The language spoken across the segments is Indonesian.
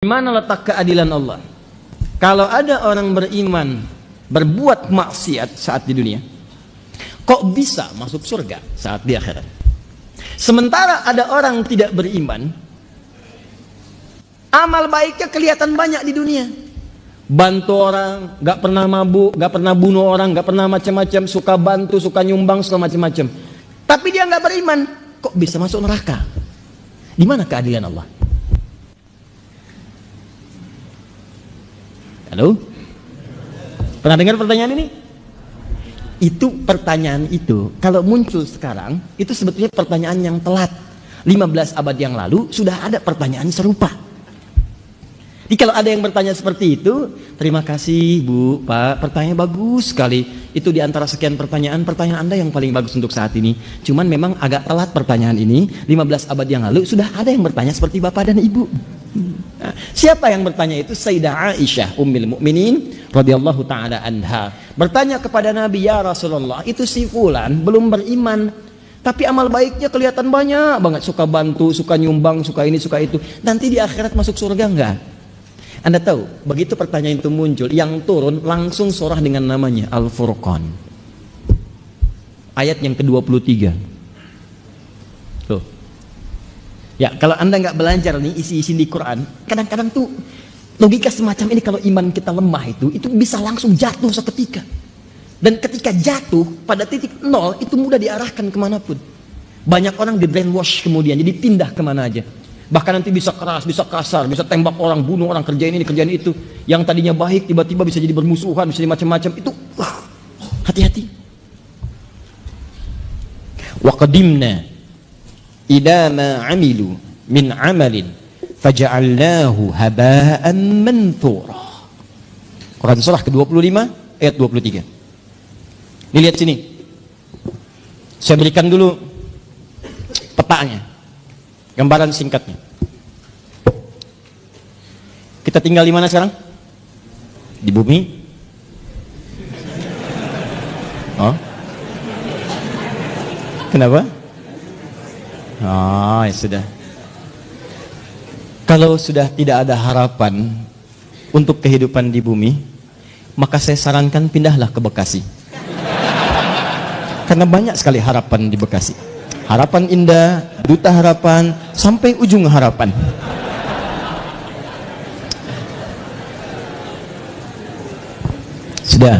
Mana letak keadilan Allah? Kalau ada orang beriman berbuat maksiat saat di dunia, kok bisa masuk surga saat di akhirat? Sementara ada orang tidak beriman, amal baiknya kelihatan banyak di dunia. Bantu orang, gak pernah mabuk, gak pernah bunuh orang, gak pernah macam-macam, suka bantu, suka nyumbang, suka macam-macam. Tapi dia gak beriman, kok bisa masuk neraka? Di mana keadilan Allah? Halo? Pernah dengar pertanyaan ini? Itu pertanyaan itu, kalau muncul sekarang, itu sebetulnya pertanyaan yang telat. 15 abad yang lalu sudah ada pertanyaan serupa. Jadi kalau ada yang bertanya seperti itu, terima kasih Bu, Pak, pertanyaan bagus sekali. Itu diantara sekian pertanyaan Anda yang paling bagus untuk saat ini. Cuman memang agak telat pertanyaan ini. 15 abad yang lalu sudah ada yang bertanya seperti Bapak dan Ibu. Nah, siapa yang bertanya itu? Sayyidah Aisyah Ummul Mukminin radhiyallahu taala anha bertanya kepada Nabi, ya Rasulullah, itu si fulan belum beriman, tapi amal baiknya kelihatan banyak banget, suka bantu, suka nyumbang, suka ini, suka itu. Nanti di akhirat masuk surga enggak? Anda tahu, begitu pertanyaan itu muncul, yang turun langsung surah dengan namanya Al-Furqan. Ayat yang ke-23. Tuh. Ya, kalau Anda nggak belajar nih isi-isi di Quran, kadang-kadang tuh logika semacam ini kalau iman kita lemah itu bisa langsung jatuh seketika. Dan ketika jatuh pada titik nol itu mudah diarahkan kemanapun. Banyak orang di brainwash kemudian, jadi pindah kemana aja. Bahkan nanti bisa keras, bisa kasar, bisa tembak orang, bunuh orang, kerjain ini, kerjain itu. Yang tadinya baik tiba-tiba bisa jadi bermusuhan, bisa jadi macam-macam. Itu hati-hati. Wa qadimna ila ma amilu min amalin faja'alnahu haba'an manthura. Quran surah ke-25 ayat 23. Dilihat sini. Saya berikan dulu petanya, gambaran singkatnya. Kita tinggal di mana sekarang? Di bumi. Oh. Kenapa? Oh, ya sudah. Kalau sudah tidak ada harapan untuk kehidupan di bumi, maka saya sarankan pindahlah ke Bekasi. Karena banyak sekali harapan di Bekasi. Harapan Indah, Duta Harapan, sampai ujung harapan. Sudah.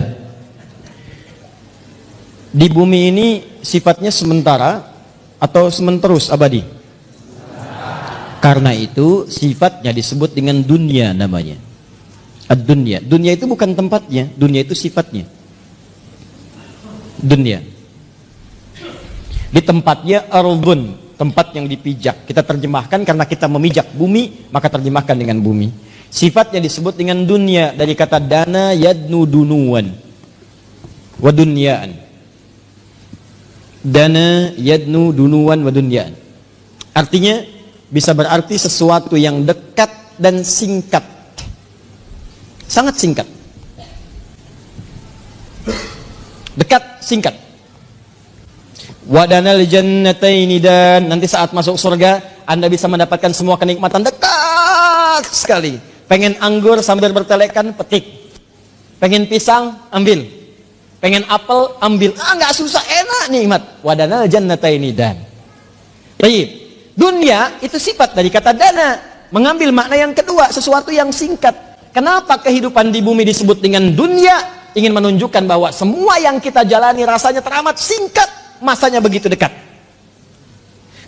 Di bumi ini sifatnya sementara atau sementerus abadi? Karena itu sifatnya disebut dengan dunia namanya. Ad-dunya. Dunia itu bukan tempatnya, dunia itu sifatnya. Dunia. Di tempatnya ardun, tempat yang dipijak. Kita terjemahkan karena kita memijak bumi, maka terjemahkan dengan bumi. Sifatnya disebut dengan dunia dari kata dana yadnu dunuan wa dunyaan. Dana yadnu dunuan wa dunyaan. Artinya bisa berarti sesuatu yang dekat dan singkat. Sangat singkat. Dekat, singkat. Wadanal jannataini, dan nanti saat masuk surga Anda bisa mendapatkan semua kenikmatan dekat sekali. Pengen anggur sambil bertelekan, petik. Pengen pisang, ambil. Pengen apel, ambil. Nggak susah, enak, nikmat. Wadanal jannataini dan. Baik. Dunia itu sifat dari kata dana, mengambil makna yang kedua, sesuatu yang singkat. Kenapa kehidupan di bumi disebut dengan dunia? Ingin menunjukkan bahwa semua yang kita jalani rasanya teramat singkat, masanya begitu dekat.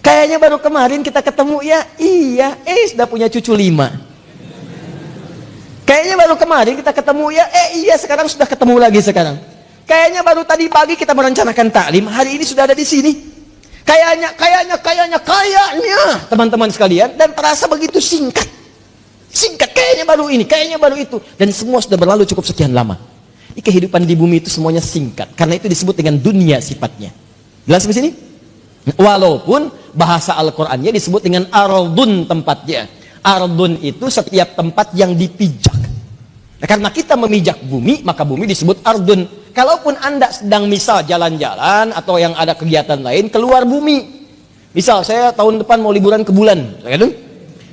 Kayaknya baru kemarin kita ketemu, ya iya, sudah punya cucu 5. Kayaknya baru kemarin kita ketemu, ya iya, sekarang sudah ketemu lagi sekarang. Kayaknya baru tadi pagi kita merencanakan taklim, hari ini sudah ada di sini. Kayaknya teman-teman sekalian, dan terasa begitu singkat. Singkat, kayaknya baru ini, kayaknya baru itu, dan semua sudah berlalu cukup sekian lama. Ini kehidupan di bumi itu semuanya singkat, karena itu disebut dengan dunia sifatnya. Jelas di sini? Walaupun bahasa Al-Qur'annya disebut dengan ardun tempatnya. Ardun itu setiap tempat yang dipijak. Nah, karena kita memijak bumi, maka bumi disebut ardun. Kalaupun Anda sedang misal jalan-jalan atau yang ada kegiatan lain keluar bumi. Misal saya tahun depan mau liburan ke bulan,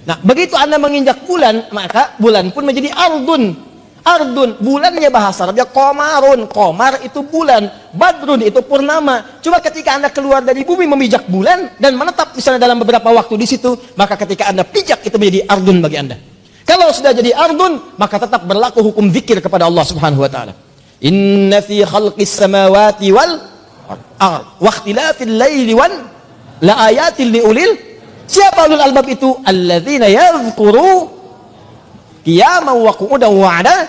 Nah, begitu Anda menginjak bulan, maka bulan pun menjadi ardun. Ardun, bulannya bahasa Arabnya komarun. Komar itu bulan, badrun itu purnama. Coba ketika Anda keluar dari bumi memijak bulan dan menetap misalnya dalam beberapa waktu di situ, maka ketika Anda pijak itu menjadi ardun bagi Anda. Kalau sudah jadi ardun, maka tetap berlaku hukum zikir kepada Allah Subhanahu wa taala. Inna fi khalqis samawati wal ard wa ikhtilafil laili wan la ayatil liulil. Siapa ulul albab itu? Alladzina yadhkuru qiyaman wa qu'udan wa 'ala.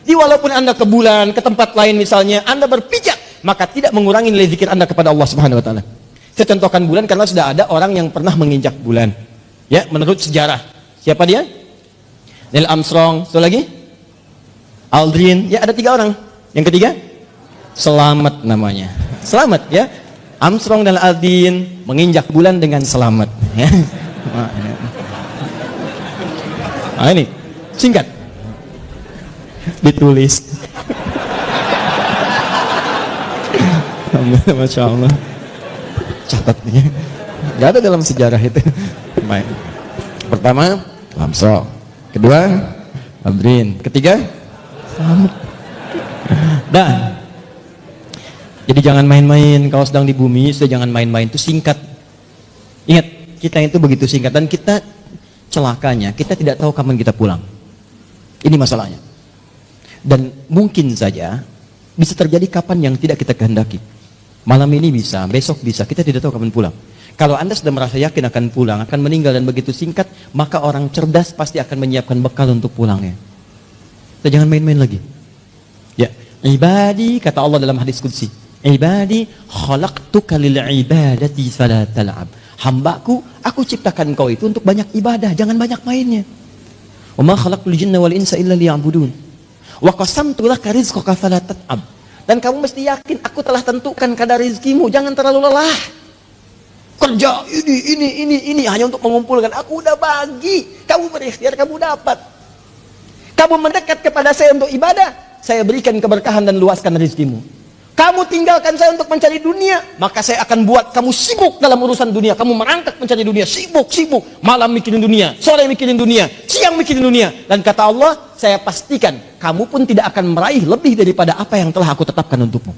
Jadi walaupun Anda ke bulan, ke tempat lain misalnya, Anda berpijak, maka tidak mengurangi nilai zikir Anda kepada Allah Subhanahu wa taala. Saya contohkan bulan karena sudah ada orang yang pernah menginjak bulan. Ya, menurut sejarah. Siapa dia? Neil Armstrong, satu lagi? Aldrin, ya ada 3 orang. Yang ketiga? Selamat namanya. Selamat ya. Armstrong dan Aldrin menginjak bulan dengan selamat. Ya. Nah ini, singkat. Ditulis. Masya Allah. Catatnya. Gak ada dalam sejarah itu. Baik. Pertama, Armstrong. Kedua, Aldrin. Ketiga, selamat. Dan jadi jangan main-main kalau sedang di bumi, sudah jangan main-main, itu singkat. Ingat, kita itu begitu singkat dan kita celakanya, kita tidak tahu kapan kita pulang. Ini masalahnya. Dan mungkin saja bisa terjadi kapan yang tidak kita kehendaki. Malam ini bisa, besok bisa, kita tidak tahu kapan pulang. Kalau Anda sudah merasa yakin akan pulang, akan meninggal dan begitu singkat, maka orang cerdas pasti akan menyiapkan bekal untuk pulangnya. Kita jangan main-main lagi. Ya, ibadi, kata Allah dalam hadis qudsi, ibadi khalaqtuka lil ibadati fala tal'ab. Hambaku, aku ciptakan kau itu untuk banyak ibadah, jangan banyak mainnya. Wa ma khalaqtul jinna wal insa illa liya'budun. Wa qasamtu laka rizqaka fala tat'ab. Dan kamu mesti yakin aku telah tentukan kadar rezekimu, jangan terlalu lelah. Kerja ini hanya untuk mengumpulkan. Aku udah bagi, kamu berikhtiar, kamu dapat. Kamu mendekat kepada saya untuk ibadah, saya berikan keberkahan dan luaskan rezekimu. Kamu tinggalkan saya untuk mencari dunia, maka saya akan buat kamu sibuk dalam urusan dunia. Kamu merangkak mencari dunia, sibuk. Malam mikirin dunia, sore mikirin dunia, siang mikirin dunia. Dan kata Allah, saya pastikan kamu pun tidak akan meraih lebih daripada apa yang telah aku tetapkan untukmu.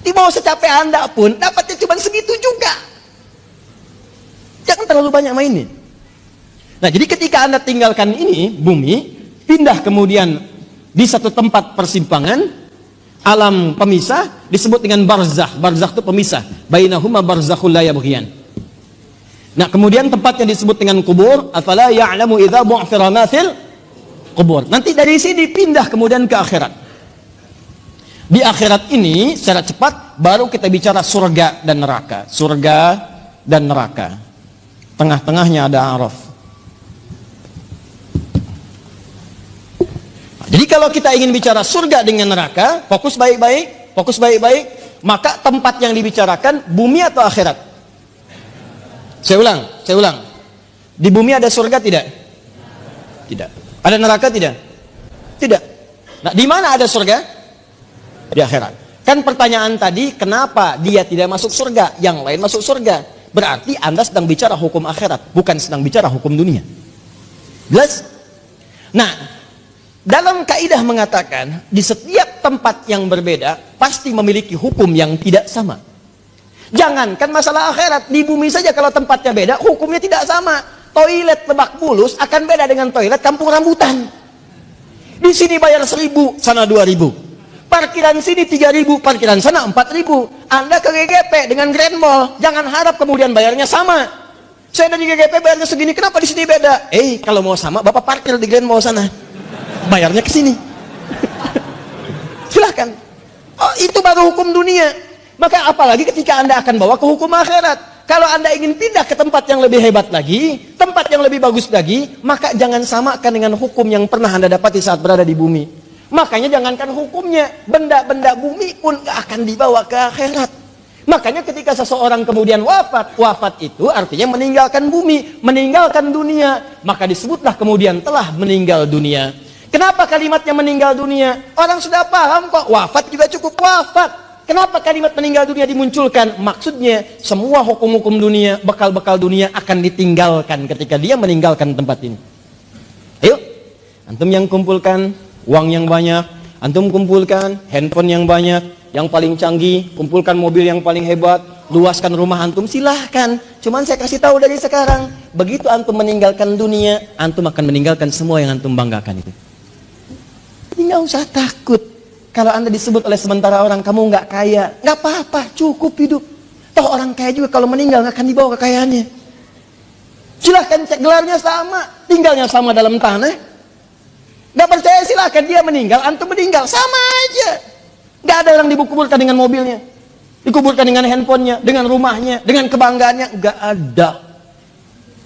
Di bawah secapek Anda pun dapatnya cuma segitu juga. Jangan terlalu banyak mainin. Nah, jadi ketika Anda tinggalkan ini, bumi, pindah kemudian di satu tempat persimpangan, alam pemisah, disebut dengan barzakh. Barzakh itu pemisah. Bainahuma barzakhul la yabghiyan. Nah, kemudian tempatnya disebut dengan kubur. Afala ya'lamu idza bu'thira ma fil kubur. Nanti dari sini pindah kemudian ke akhirat. Di akhirat ini secara cepat baru kita bicara surga dan neraka. Surga dan neraka. Tengah-tengahnya ada Araf. Jadi kalau kita ingin bicara surga dengan neraka, fokus baik-baik, maka tempat yang dibicarakan bumi atau akhirat? Saya ulang. Di bumi ada surga tidak? Tidak. Ada neraka tidak? Tidak. Nah, di mana ada surga? Di akhirat. Kan pertanyaan tadi, kenapa dia tidak masuk surga, yang lain masuk surga? Berarti Anda sedang bicara hukum akhirat, bukan sedang bicara hukum dunia. Jelas? Nah, dalam kaidah mengatakan, di setiap tempat yang berbeda, pasti memiliki hukum yang tidak sama. Jangankan masalah akhirat, di bumi saja kalau tempatnya beda, hukumnya tidak sama. Toilet Lebak Bulus akan beda dengan toilet Kampung Rambutan. Di sini bayar 1.000, sana 2.000. Parkiran sini 3.000, parkiran sana 4.000. Anda ke GGP dengan Grand Mall, jangan harap kemudian bayarnya sama. Saya dari GGP bayarnya segini, kenapa di sini beda? Kalau mau sama, Bapak parkir di Grand Mall sana. Bayarnya ke sini. Silahkan. Oh, itu baru hukum dunia. Maka apalagi ketika Anda akan bawa ke hukum akhirat. Kalau Anda ingin pindah ke tempat yang lebih hebat lagi, tempat yang lebih bagus lagi, maka jangan samakan dengan hukum yang pernah Anda dapati saat berada di bumi. Makanya jangankan hukumnya, benda-benda bumi pun gak akan dibawa ke akhirat. Makanya ketika seseorang kemudian wafat itu artinya meninggalkan bumi, meninggalkan dunia. Maka disebutlah kemudian telah meninggal dunia. Kenapa kalimatnya meninggal dunia? Orang sudah paham kok, wafat juga cukup wafat. Kenapa kalimat meninggal dunia dimunculkan? Maksudnya semua hukum-hukum dunia, bekal-bekal dunia akan ditinggalkan ketika dia meninggalkan tempat ini. Ayo, antum yang kumpulkan uang yang banyak, antum kumpulkan handphone yang banyak, yang paling canggih, kumpulkan mobil yang paling hebat, luaskan rumah antum, silahkan. Cuman saya kasih tahu dari sekarang, begitu antum meninggalkan dunia, antum akan meninggalkan semua yang antum banggakan itu. Jadi nggak usah takut. Kalau anda disebut oleh sementara orang kamu nggak kaya, nggak apa-apa, cukup hidup. Toh orang kaya juga kalau meninggal nggak akan dibawa kekayaannya. Silahkan cek, gelarnya sama, tinggalnya sama dalam tanah. Nggak percaya silahkan, dia meninggal, antum meninggal, sama aja. Nggak ada yang dikuburkan dengan mobilnya, dikuburkan dengan handphonenya, dengan rumahnya, dengan kebanggaannya, nggak ada.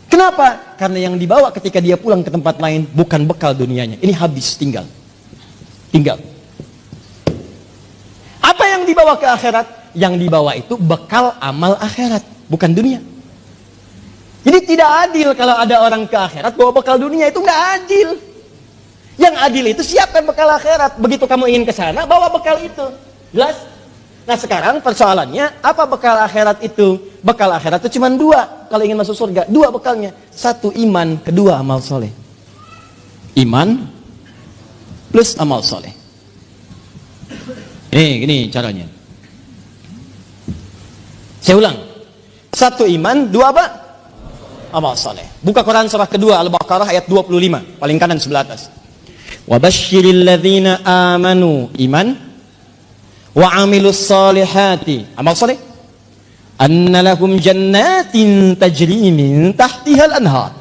Kenapa? Karena yang dibawa ketika dia pulang ke tempat lain bukan bekal dunianya. Ini habis, tinggal. Apa yang dibawa ke akhirat? Yang dibawa itu bekal amal akhirat, bukan dunia. Jadi tidak adil kalau ada orang ke akhirat bawa bekal dunia, itu nggak adil. Yang adil itu siapkan bekal akhirat. Begitu kamu ingin ke sana, bawa bekal itu. Jelas? Nah sekarang persoalannya, apa bekal akhirat itu? Bekal akhirat itu cuma dua. Kalau ingin masuk surga, dua bekalnya. Satu iman, kedua amal soleh. Iman plus amal soleh. Gini caranya. Saya ulang. Satu iman, dua apa? Amal soleh. Buka Quran surah kedua Al-Baqarah ayat 25, paling kanan sebelah atas. Wa basyiril ladzina amanu, iman, wa amilus solihati, amal soleh, anna lahum jannatin tajri min tahtihal anhar.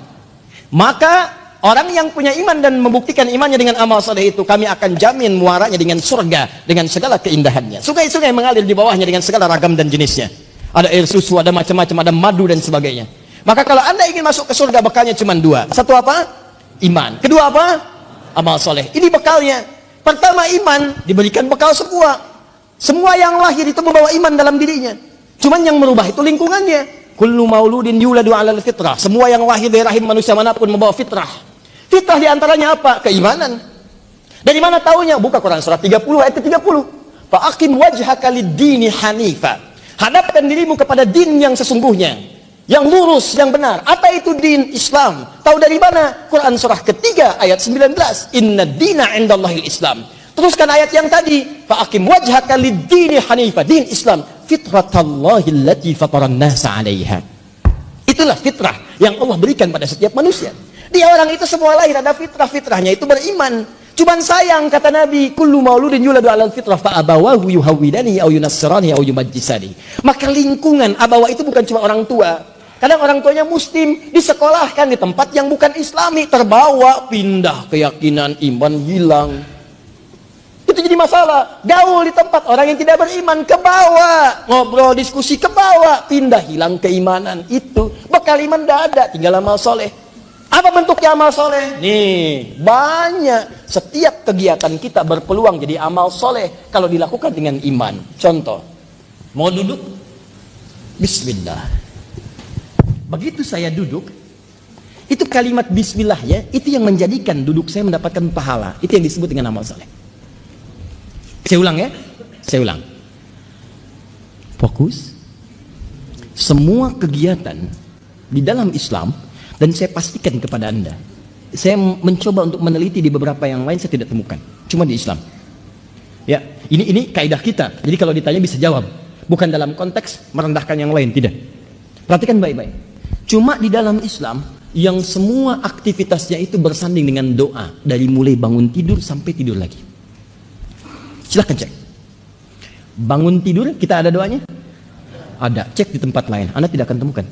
Maka orang yang punya iman dan membuktikan imannya dengan amal soleh itu, kami akan jamin muaranya dengan surga, dengan segala keindahannya. Sungai-sungai mengalir di bawahnya dengan segala ragam dan jenisnya. Ada air susu, ada macam-macam, ada madu dan sebagainya. Maka kalau anda ingin masuk ke surga, bekalnya cuma dua. Satu apa? Iman. Kedua apa? Amal soleh. Ini bekalnya. Pertama iman, diberikan bekal semua. Semua yang lahir itu membawa iman dalam dirinya. Cuman yang merubah itu lingkungannya. Kullu mauludin yuladu 'alal fitrah. Semua yang lahir dari rahim manusia manapun membawa fitrah. Fitrah diantaranya apa? Keimanan. Dari mana taunya? Buka Quran surah 30 ayat 30. Fa'aqim wajhaka lid-dini hanifa. Hadapkan dirimu kepada din yang sesungguhnya, yang lurus, yang benar. Apa itu din? Islam. Tahu dari mana? Quran surah ketiga ayat 19. Inna dina indallahil Islam. Teruskan ayat yang tadi. Fa'aqim wajhaka lid-dini hanifa. Din Islam. Fitratallahi allati fataran nasa 'alaiha. Itulah fitrah yang Allah berikan pada setiap manusia. Dia orang itu semua lahir ada fitrah, fitrahnya itu beriman. Cuman sayang kata Nabi, kullu mauludin yuladu 'alal fitrah fa abawahu yuhawwidani aw yunassirani aw yumajjisani. Maka lingkungan abawa itu bukan cuma orang tua. Kadang orang tuanya muslim, disekolahkan di tempat yang bukan islami, terbawa, pindah keyakinan, iman hilang. Itu jadi masalah. Gaul di tempat orang yang tidak beriman, ke bawah, ngobrol, diskusi, ke bawah, pindah, hilang keimanan. Itu bekal iman tidak ada, tinggal amal soleh. Apa bentuknya amal soleh? Nih, banyak. Setiap kegiatan kita berpeluang jadi amal soleh kalau dilakukan dengan iman. Contoh, mau duduk? Bismillah. Begitu saya duduk, itu kalimat bismillah ya, itu yang menjadikan duduk saya mendapatkan pahala. Itu yang disebut dengan amal soleh. Saya ulang ya, saya ulang. Fokus. Semua kegiatan di dalam Islam, dan saya pastikan kepada anda, saya mencoba untuk meneliti di beberapa yang lain, saya tidak temukan, cuma di Islam. Ya, ini kaidah kita. Jadi kalau ditanya bisa jawab, bukan dalam konteks merendahkan yang lain, tidak. Perhatikan baik-baik. Cuma di dalam Islam yang semua aktivitasnya itu bersanding dengan doa, dari mulai bangun tidur sampai tidur lagi. Silahkan cek. Bangun tidur kita ada doanya? Ada. Cek di tempat lain, anda tidak akan temukan.